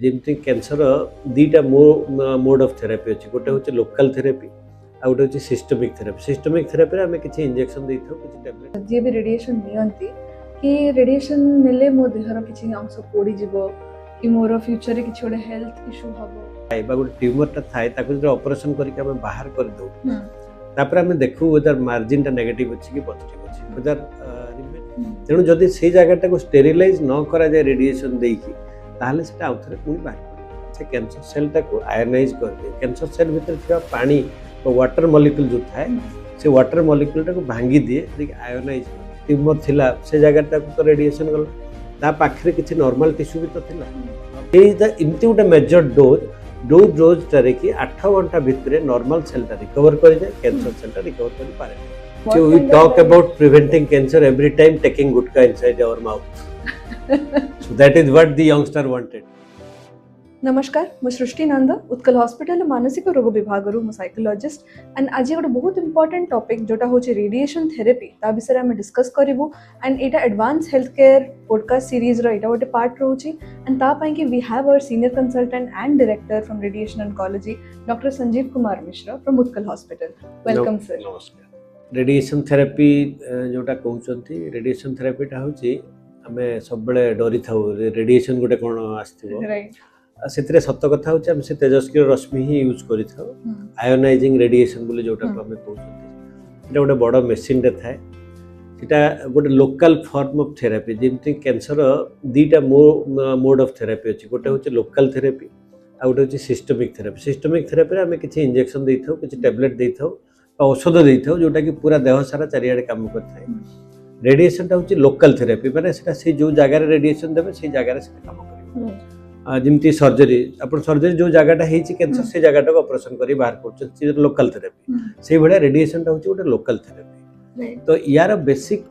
जेमती cancer दीटा mode of therapy अच्छी गोटे हूँ लोकल थेरापी आ गोटे हूँ सिस्टमिक थेरापी। सिस्टमिक थेरापी आम किसी इंजेक्शन दे टैबलेट जी भी रेडिएशन नियंती कि रेडिएशन नेले मो देहर किछि अंश पोड़ी जिवो कि मोर फ्यूचर रे किछि गोटे हेल्थ इशू हबो खाइबा गोटे ट्यूमरटा थाए ताको जो ऑपरेशन करके आम बाहर कर दो तापर आम देखू वेदर मार्जिन टा नेगेटिव अच्छी कि पॉजिटिव अच्छी वेदर तेणु जदि से जगह को स्टेरिलाइज न करा जाए रेडिएशन देकी ताहले सेटा आउथरे पुणी बाहर पड़े से कैंसर सेलटा को आयोनाइज कर दिए। कैंसर सेल भितर थिबा पानी तो वाटर मॉलिक्यूल जो थाए से वाटर मॉलिक्यूलटा को भांगी दिए देखि आयोनाइज ट्यूमर थिला से जगहटा को तो रेडिएशन गला ता पाखरे किछि नॉर्मल टिश्यू भी तो थिला ए द इनटू गोटे मेजर डोज टारे कि 8 घंटा भितर नॉर्मल सेलटा रिकवर कर जाए कैंसर सेलटा रिकवर कर पारे। So we talk about preventing cancer every time taking gutka inside our mouth. So that is what the youngster wanted. नमस्कार मु सृष्टि नंद उत्कल हॉस्पिटल मानसिक रोग विभाग मु साइकोलॉजिस्ट एंड आज गोटे बहुत इंपोर्टेंट टॉपिक जोटा होचे रेडिएशन थेरेपी ता विषय में डिस्कस करिवु एंड एटा advance health care podcast series रो एटा गोटे पार्ट रहउची एंड ता पई कि we have our senior consultant and director from radiation oncology doctor Sanjeev Kumar Mishra from Utkal hospital. Welcome sir. नमस्कार। रेडिएशन थेरेपी जोटा कहउचंती रेडिएशन थेरेपीटा होची हमें सब बळे डरी थाउ रेडिएशन गोटे कोन आस्थिबो राइट से सत कथा हूँ आम से तेजस्क्रिय रश्मि ही यूज कर आयोनाइजिंग रेडिएशन बोली जोटा आम कहते गोटे बड़ मेसीन रे थाए सेटा गोटे लोकल फॉर्म ऑफ थेरापी जेमती कैंसर दीटा मोड ऑफ थेरापी अच्छी गोटे हूँ लोकल थेरापी आ गोटे हूँ सिस्टमिक थेरापी। सिस्टमिक थेरापी आम किसी इंजेक्शन दे था किसी टैबलेट दे था औषध दे था जोटा कि पूरा देह सारा चारिआडे काम करता है। रेडिएशन हूँ लोकल थेरापी माने सेटा से जो जगह रेडिएशन देवे से जगह से काम कर जमती सर्जरी अपन सर्जरी जो जगहटा है कैंसर से जगहटा को ऑपरेशन करी बाहर कर लोकल थेरापी से भाया रेडिएशन हूँ गोटे लोकल थेरापी। तो यार बेसिक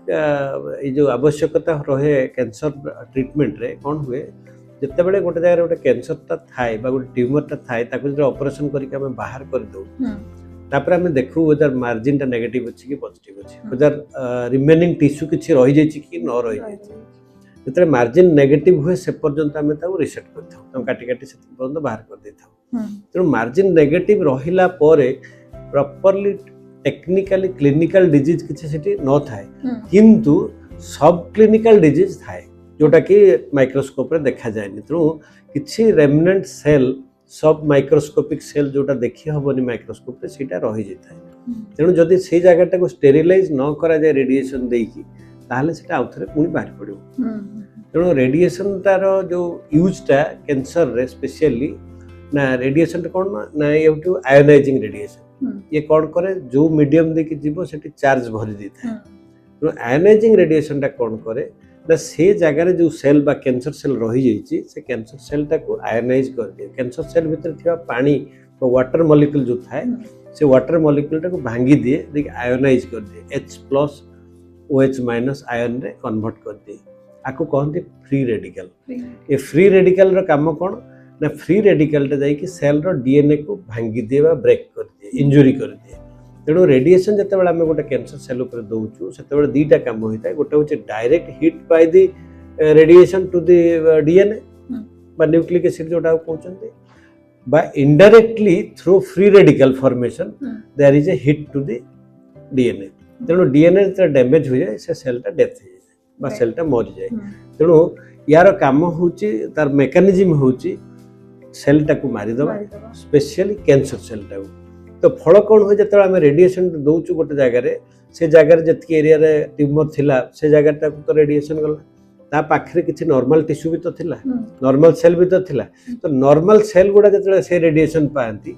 जो आवश्यकता रहे कैंसर ट्रीटमेंट रे कौन हुए जिते बड़े गोटे जगह गोटे कैंसरटा थाए गोटे ट्यूमरटा थाए ताको जो ऑपरेशन करके आम बाहर कर दो तापर आम देखू वेदर मार्जिन टा नेगेटिव अच्छी कि पॉजिटिव अच्छी वेदर रिमेनिंग टिश्यू किछि रहि जाइछि कि न रहि जाइछि जिते मार्जिन नेगेटिव हुए से पर्यंत आम रिसेट कर काटी काटी से पर्यंत बाहर कर दे था। तेणु मार्जिन नेगेटिव रहिला परे प्रॉपर्ली टेक्निकली क्लिनिकल डिजीज किछि सेठी न थाए किंतु सब क्लिनिकल डिजीज थाए जोटा कि माइक्रोस्कोप रे देखा जाएनी। तेणु किछि रेमिनेंट सेल सब माइक्रोस्कोपिक सेल जोटा देखि हबनी माइक्रोस्कोप रे सेटा रहि जैताय। तेणु जदि से जगहटा को स्टेरिलाइज न करा जाए रेडिएशन देकी ताहले सेटा आउथरे पुणी बाहर पड़िबो। तेणु रेडिएशन तार जो यूजटा कैंसर रे स्पेशली ना रेडिएशन कौन ना ये आयोनाइजिंग रेडिएशन ये कौन करे जो मीडियम देकी जीवो सेठी चार्ज भरी देता है। तेणु आयोनाइजिंग रेडिएशन टा कौन करे ना से जगह जो सेल बा कैंसर सेल रही जाइए से कैंसर सेलटा को आयोनाइज कर दिए। कैंसर सेल भितर थिबा पानी तो वाटर मॉलिक्यूल जो थाए से वाटर मॉलिक्यूलटा को भांगी दिए देखिए आयोनाइज कर दिए H+ OH- आयन रे कन्वर्ट कर दिए आपको कहते फ्री रेडिकल। ये फ्री रेडिकल रो काम कौन ना फ्री रेडिकल जाकि सेल रो डीएनए को भांगी दिए ब्रेक कर दिए इंजुरी कर दिए। तेणु रेडिएशन जिते बड़े आम गोटे कैंसर सेल उपर दौचु से दीटा काम होता है गोटे हूँ direct hit by the radiation to the DNA बा न्यूक्लिक एसिड जोटा कहते बा indirectly through free radical formation there is a hit to the DNA. तेणु डीएनए जो डैमेज हो जाए से सेलटा डेथ हो जाए बा सेलटा मरी जाए। तेणु यार काम हूँ तार मेकानिज्म हूँ सेलटा को मारिदेवा स्पेशली कैंसर सेलटा को। तो फल कौन हुए जो आम रेडिएशन दौचु गोटे जगह से जगह जी एरिया रे ट्यूमर थिला से जगहटा को तो रेडिएशन गला ता पाखरे किछि नॉर्मल टिश्यू भी तो थिला नॉर्मल सेल भी तो थिला। तो नॉर्मल सेल गुडा जो से रेडिएशन पाती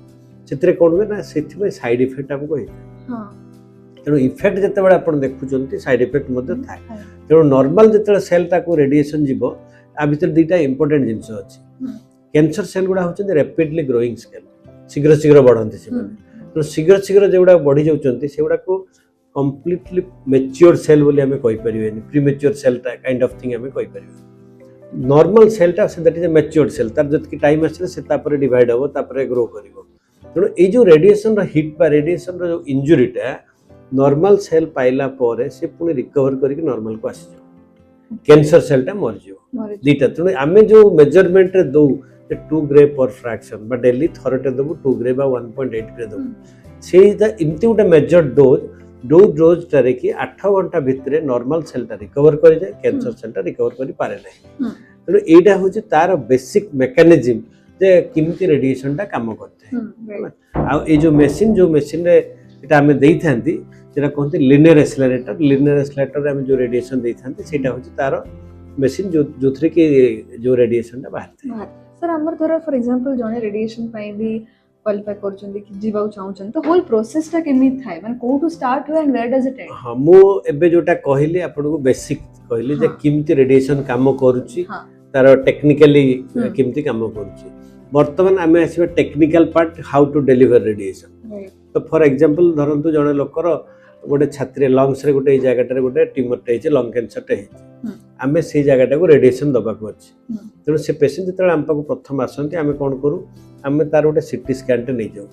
से कौन हुए ना से साइड इफेक्ट आमको होता है। तेणु इफेक्ट जिते बड़े आप देखुं साइड इफेक्ट थाए। तेणु नॉर्मल जो सेलटा को रेडिएशन जीव आ भीतर दुईटा इंपोर्टेंट जिनस अच्छी कैंसर सेल गुड़ा होती रैपिडली ग्रोइंग सेल शीघ्र शीघ्र बढ़ती से तो शीघ्र शीघ्र जो बढ़ी जाती से को कम्प्लीटली मेच्योर सेल बोली आम कहीपर प्रीमेच्योर सेलटा काइंड ऑफ थिंग आम कहीपर। नॉर्मल सेलटा से that is a mature cell तार जतकी टाइम आसे से तापर डिवाइड हम तापर ग्रो कर। तेणु ये जो रेडिएशन हिट बा रेडिएशन जो इंजुरीटा नॉर्मल सेल पाइला पर से पुणी रिकवर करके नॉर्मल को आसी कैंसर सेलटा मरी दीटा। तेणु आम जो मेजरमेंट रे दो ଯେ 2 ग्रे पर फ्रैक्शन बा डेली थरटे देबो 2 ग्रे बा 1.8 ग्रे देबो से इमती गोटे मेजर डोज टारे कि 8 घंटा भितर नॉर्मल सेलटा रिकवर कर जाए कैंसर सेलटा रिकवर करि पारे नै तेणु एटा होची तार बेसिक मेकानिज्म जे किमती रेडिएशनटा काम करते आ ए जो मेसिन रे एटा हमें देई थांती जेटा कहते लिनियर एक्सेलरेटर हमें जो रेडिएशन देई थांती सेटा होची तार मेसिन जो थ्री के जो रेडिएशनटा बाहर सर हमर धर फॉर एग्जांपल जने रेडिएशन पई भी क्वालिफाई करछन कि जीवा चाहछन तो होल प्रोसेस टा केमी थाय माने को टू स्टार्ट हुए and where does it end हां मो एबे जोटा कहली आपन को बेसिक कहली जे किमती रेडिएशन काम करूची तार टेक्निकली किमती काम करूची वर्तमान आमे आसीबा technical part how to deliver radiation तो फॉर एग्जांपल धरंतु जने लोकर गोटे छात्री लंग्स रे गोटे जगह गोटे ट्यूमर टे लंग कैंसर टे आमे से जगह को रेडिएशन दबा को अछि तेणु से पेशेंट जतले हम पाको प्रथम आसंती आमे कोन करू आमे तार गोटे सीटी स्कैन टे नै जाऊ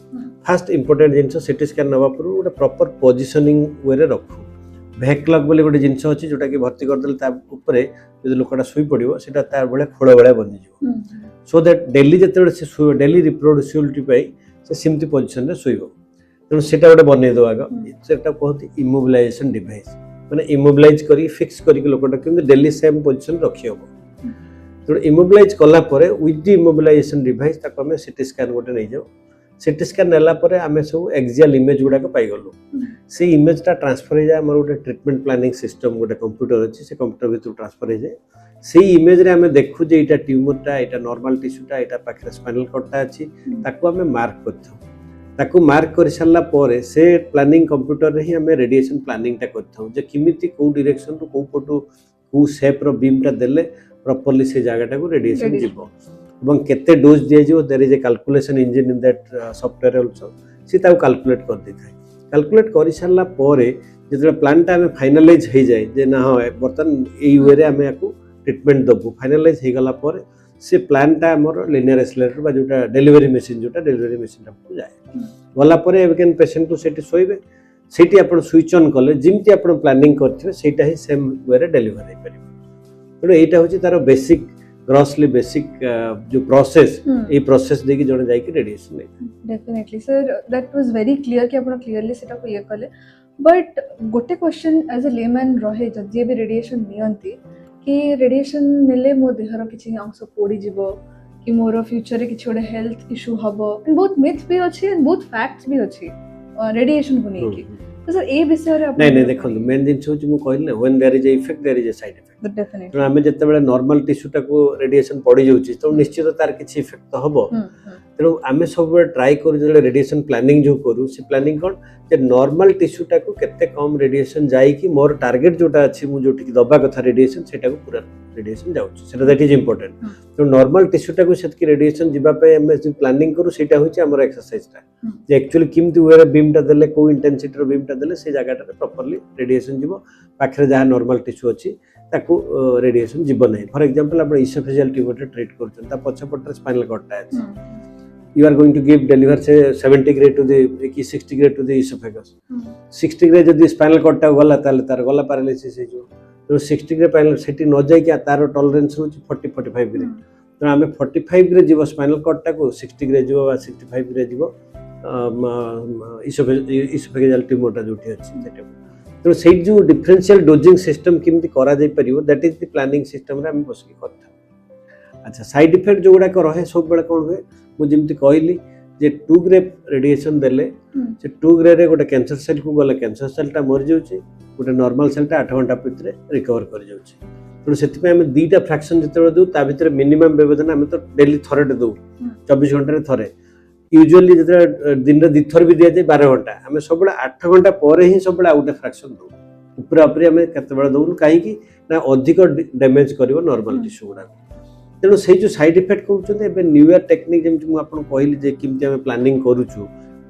फर्स्ट इंपोर्टेंट जिंस सीटी स्कैन नबा पर गोटे प्रॉपर पोजिशनिंग वे रे रखू भैक्लग बोले गोटे जिंस अछि जोटा कि भर्ती कर देले ता ऊपर यदि लोकटा सुई पड़िबो सेटा तार बळे खोळ बळे बनि जिवो सो दैट डेली जतले से सुई डेली रिप्रोड्यूसिबिलिटी पई से सिमती पोजिशन रे सुईबो तेणु सेटा गोटे बनै दो आग सेटा कहती इमोबिलाइजेशन डिवाइस माने इमोबिलाइज करी फिक्स करी लोकटा कि डेली सेम पोजिशन रखी हबो तेणु इमोबिलाइज कला परे विथ द इमोबिलाइजेशन डिवाइस ताको हमें सीटी स्कैन गोटे नै जाऊ सीटी स्कैन नेला परे हमें सब एक्सियल इमेज गुडा को पाई गलो से इमेज टा ट्रांसफर हो जाए हमर गोटे ट्रीटमेंट प्लानिंग सिस्टम गोटे कंप्यूटर अछि से कंप्यूटर भीतर ट्रांसफर हो जाए से इमेज रे हमें देखु जे एटा ट्यूमर टा एटा नॉर्मल टिश्यू टा एटा पाखरे स्पाइनल कॉर्ड टा अछि ताको हमें मार्क करथौ ताको मार्क कर सारा परे से प्लानिंग कंप्यूटर रे ही हमें रेडिएशन प्लानिंग टा करथौ जे किमिति को डायरेक्शन रो को पटो को शेप रो बीम टा देले प्रॉपर्ली से जगह को रेडिएशन जीवो এবং কেতে ডোজ দিয়ে जो there is a calculation engine in that software also सी ताऊ कैलकुलेट कर दै थाए कैलकुलेट करि सारला परे जेतले प्लान टा हमें फाइनलाइज हो जाए जे ना हो बर्तन एई वे रे हमें याकू ट्रीटमेंट दबो फाइनलाइज हो गला परे से प्लान टा हमर लिनियर एक्सेलरेटर बा जोटा डिलीवरी मशीन टा जाए गला परे एबेन पेशेंट को सेठी सोइबे सेठी आपण स्विच ऑन कले जिमती आपण प्लानिंग करथिबे सेटा ही सेम वे रे डिलीवर हे परिबो तो एटा होची तार बेसिक ग्रॉसली बेसिक जो प्रोसेस ए प्रोसेस देखि जण जाय कि रेडिएशन नै definitely sir that was very clear कि आपण क्लियरली सेटा को ये कले बट गोटे क्वेश्चन एज अ लेमैन रहे जदि भी रेडिएशन नियंती कि रेडिएशन नेले मो देहर किछि अंश पोड़ी जिवो कि मोर फ्यूचर रे किछि ओडे हेल्थ इशू हबो एंड बहुत मिथ भी अछि एंड बहुत फैक्ट्स भी अछि रेडिएशन को नै कि तो सर ए विषय रे आपण नै देखन मेन दिन छ मु कहले when there is a effect there is a side effect definitely आमे जते बेले नॉर्मल टिश्यू टा को रेडिएशन पड़ी जाउची तो निश्चित तार किछि इफेक्ट तो हबो तेणु आमे सब ट्राई करू जे रेडिएशन प्लानिंग जो करू से प्लानिंग कोन जे नॉर्मल टिश्यू टा को केते कम रेडिएशन जाई कि मोर टारगेट जोटा अछि मु जोटी दबा कथा रेडिएशन सेटा को पूरा रेडिएशन जाउची सेटा दैट इज इंपोर्टेंट तो नॉर्मल टिश्यू टा को सेतकी रेडिएशन जिबा पे हम जो प्लानिंग करू सेटा होची हमर एक्सरसाइज टा जे एक्चुअली किमती वे बीम टा देले को इंटेंसिटी रो बीम टा देले से जगह टा प्रॉपर्ली रेडिएशन जिवो पाखरे जहा नॉर्मल टिश्यू अछि ताको रेडिएशन जीवन है फॉर एग्जांपल आपण इसोफेजियल ट्यूमर ट्रीट करछन ता पछपटर स्पाइनल कॉर्ड टा अछि you are going to give deliver say 70 grade to the 60 grade to the esophagus 60 grade जदी स्पाइनल कॉर्ड टा गला ताले तार गला पैरालिसिस हे जो तो 60 ग्रेड पैनल सेटी न जाय कि तार टॉलरेंस होची 40 45 ग्रेड तो हमें 45 ग्रेड जीव स्पाइनल कॉर्ड टा को 60 ग्रेड जीव 65 ग्रेड जीव इसोफेजियल ट्यूमर टा जोठी अछि सेटा तो से जो डिफरेंशियल डोजिंग सिस्टम किमती करा जाय परियो that is the planning system रे हम बसकी करथा अच्छा साइड इफेक्ट जो गुडा को रहे सब बेला कोन होय मु जिमती कहली जे 2 ग्रे रेडिएशन देले से 2 ग्रे रे गोटे कैंसर सेल को गले कैंसर सेल टा मर जाउची गोटे नॉर्मल सेल टा 8 घंटा भितर रिकवर कर जाउची तो सेति पे हम दीटा फ्रैक्शन जते दउ ता भितर मिनिमम व्यवधान हम तो डेली थरे दउ 24 घंटा रे थरे यूजुअली जते दिन रे दिथर भी दिया जाय 12 घंटा हम सब बेला 8 घंटा परे ही सब बेला आउट फ्रैक्शन दउ ऊपर ऊपर हम केते बेला दउ काहे कि ना अधिक डैमेज करिवो नॉर्मल टिश्यू गुडा तेणु से जो साइड इफेक्ट कहते न्यूयर टेक्निक जमी मुझे कहली जे किमती आम प्लानिंग करूँ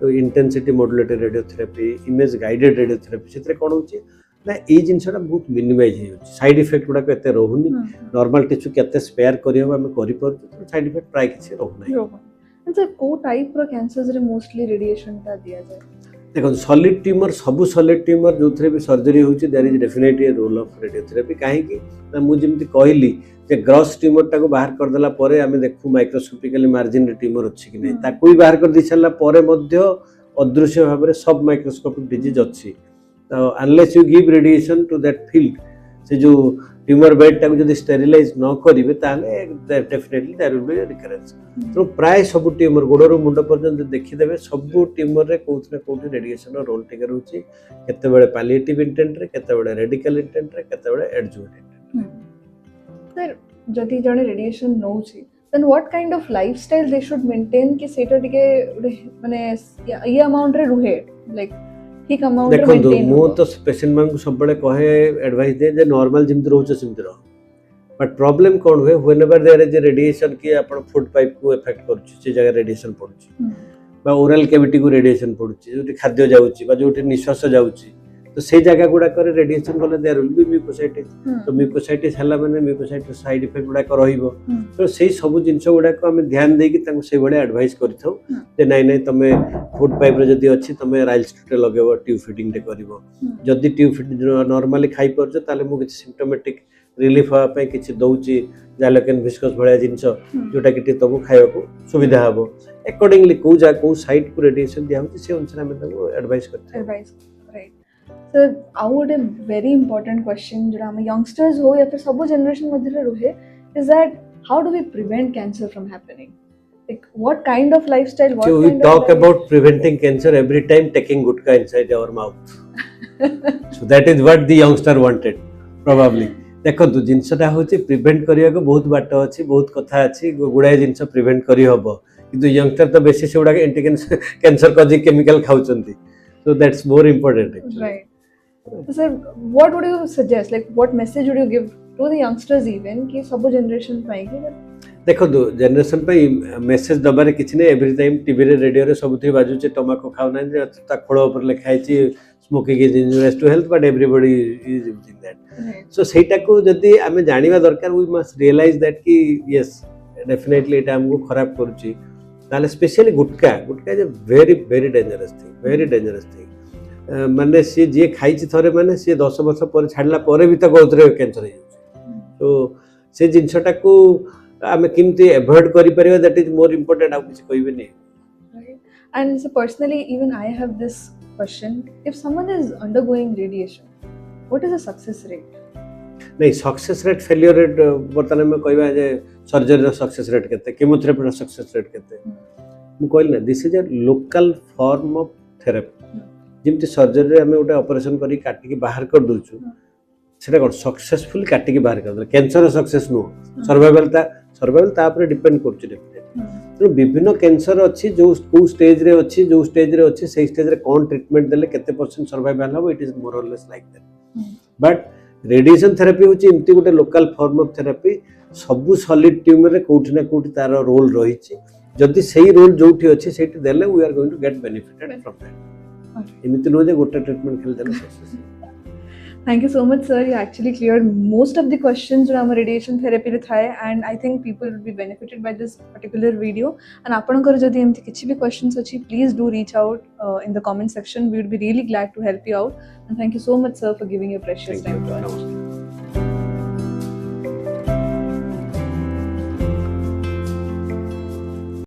तो intensity modulated radiotherapy image guided radiotherapy से कौन होची ना ये जिनसा बहुत मिनिमाइज हो साइड इफेक्ट गुड़ाक एत रोनी नॉर्मल टिश्यू केते स्पेयर करहब आम कर साइड इफेक्ट प्राय किसी रोना सर को टाइप रो कैंसर्स रे मोस्टली रेडिएशन ता दिया जाय देखो सॉलिड ट्यूमर सब सॉलिड ट्यूमर जो भी सर्जरी होची there is definitely a role of radiotherapy काहे कि ना मु जेमति कहली जे ग्रॉस ट्यूमर टाको बाहर कर देला परे आमे देखु माइक्रोस्कोपिकली मार्जिन रे ट्यूमर अछि कि नै ताको भी बाहर कर दी छला परे मध्य अदृश्य भाव में सब माइक्रोस्कोपिक डिजीज अछि तो unless you give radiation to that field से जो ट्यूमर बेड टाको जदी स्टेरिलाइज न करिवे ताले definitely there will be recurrence तो प्राय सब ट्यूमर गोड़र मुंड पर्यंत देखि देबे सब ट्यूमर रे कोथरे कोथि रेडिएशन रो रोल टिके रहउची केते बेले पैलिएटिव इंटेंट रे केते बेले रेडिकल इंटेंट रे केते बेले एडजुवेंट इंटेंट सर जदि जने radiation नउची then what kind of lifestyle they should maintain कि सेटा टिके माने ये अमाउंट रे रुहे like ठीक अमाउंट रे देखो मेंटेन मो तो पेशेंट मान को सब बड़े कहे एडवाइस दे जे नॉर्मल जिमति रहउछ सिमति रह बट प्रॉब्लम कोन हुए व्हेनेवर देयर इज रेडिएशन की अपन फूड पाइप को इफेक्ट करूछ से जगह रेडिएशन पड़ुछ बा ओरल कैविटी को रेडिएशन पड़ुछ जोटी खाद्य जाउची बा जोटी निश्वास जाउची तो से जगह गुडा करे रेडिएशन गले देयर विल बी म्यूकोसाइटिस तो म्यूकोसाइटिस हला माने म्यूकोसाइटिस साइड इफेक्ट गुडा रहिबो तो सेही सब जिंस गुडा को हम ध्यान देकी ताको से बडे एडवाइस करिथौ जे नै नै तमे फूड पाइप रे जदी अछि तमे राइल्स टूटे लगेबो ट्यूब फीडिंग रे करिवो जदी ट्यूब फीडिंग नॉर्मली खाइ परछ ताले मु किछ सिम्प्टोमेटिक रिलीफ हा पे किछ दउची जालकेन विस्कस भलिया जिंस जोटा कि तमु खाइबा को सुविधा हबो अकॉर्डिंगली को साइड को रेडिएशन दिया होची से अनुसार हम ताको एडवाइस करथौ right sir out a very important question जो हम यंगस्टर्स हो या फिर सब जनरेशन मध्ये रहे is that how do we prevent cancer from happening like what kind of lifestyle what so we talk about preventing cancer every time taking gutka inside our mouth so that is what the youngster wanted probably देखो जिनसटा होची prevent करिया को बहुत बाट अछि बहुत कथा अछि गुडाय जिनस प्रिवेंट करि हबो किंतु यंगस्टर तो बेसी से गुडा एंटी कैंसर कॉजिंग केमिकल खाउचंती so that's more important actually. Right. So what would you suggest like what message would you give to the youngsters even कि सब जनरेशन पाई कि देखो जनरेशन पे मेसेज दबारे किछ नै एवरी टाइम टीवी रे radio रे सबथि बाजू छै टमाको खाउ नै ता खोड़ ऊपर लिखाई छी smoking is injurious to health but everybody is using that so सेटा को जदी हमें जानिबा दरकार वी मस्ट रियलाइज दैट कि यस डेफिनेटली एटा हमको खराब करूची ताले specially gutka is a very dangerous thing माने से जे खाई छी थरे माने से 10 वर्ष पर छाडला पर भी त गौतरे कैंसर हो तो से जिंसटा को आमे किमते अवॉइड करि परिबा दैट इज मोर इंपोर्टेंट आ कुछ कोई भी नहीं and so personally even I have this question if someone is undergoing radiation what is the success rate नहीं सक्सेस रेट फेलियर रेट वर्तमान में कहबा जे सर्जरी रो सक्सेस रेट केते केमोथेरेपी रो सक्सेस रेट केते मु कहल ना this is a local form of therapy जिमति सर्जरी रे हमें ओटा ऑपरेशन करी काटी के बाहर कर दोछु सेटा कोन सक्सेसफुल काटी के बाहर कर दे कैंसर सक्सेस नो सर्वाइवल ता पर डिपेंड करछ डेफिनेटली तो विभिन्न कैंसर अछि जो स्टेज रे अछि से स्टेज रे कोन ट्रीटमेंट देले केते परसेंट सर्वाइवल हो इट इज मोर और less like that but radiation therapy होची इमती गोटे लोकल फॉर्म ऑफ थेरेपी सब सॉलिड ट्यूमर रे कोठी ना कोठी तार रोल रहिछि जदि सेही रोल जोठी अछि सेठी देले we are going to get benefited from that इमती नो जे गोटे ट्रीटमेंट खेल देले success Thank you so much, sir. You actually cleared most of the questions around radiation therapy रे थाए and I think people will be benefited by this particular video. And आपनकर जदि एमती किछि भी questions अछि, please do reach out in the comment section. We would be really glad to help you out. And thank you so much, sir, for giving your precious time to us.